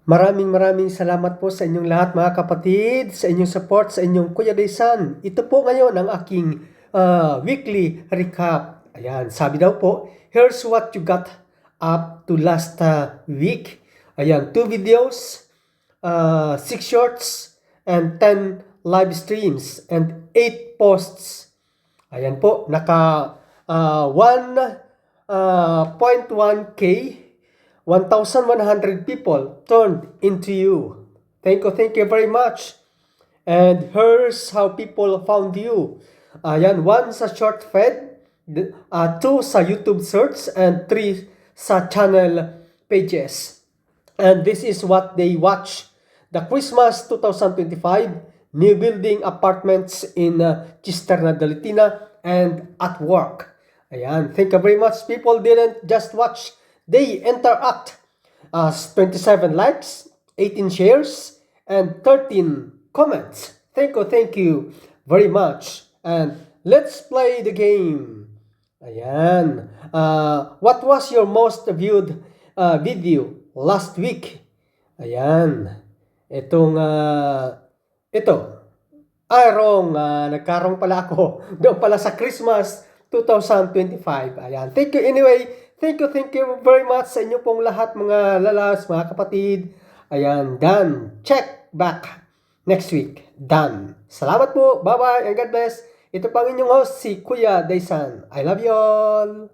Maraming salamat po sa inyong lahat mga kapatid, sa inyong support, sa inyong Kuya Daysan. Ito po ngayon ang aking weekly recap. Ayan, sabi daw po, here's what you got up to last week. Ayan, 2 videos, 6 shorts, and 10 live streams, and 8 posts. Ayan po, naka 1.1k 1,100 people turned into you. Thank you very much. And here's how people found you. Ayan, 1 sa short fed, 2 sa YouTube search, and 3 sa channel pages. And this is what they watch. The Christmas 2025 new building apartments in Cisterna Dalitina and at work. Ayan, thank you very much. People didn't just watch, they interact. 27 likes, 18 shares, and 13 comments. Thank you very much. And let's play the game. Ayan. What was your most viewed video last week? Ayan. Ito. Nagkarong pala ako. Doon pala sa Christmas 2025. Ayan. Thank you anyway. Thank you very much sa inyo pong lahat mga lalas, mga kapatid. Ayan. Done. Check back next week. Done. Salamat po. Bye-bye and God bless. Ito pang inyong host, si Kuya Daysan. I love you all.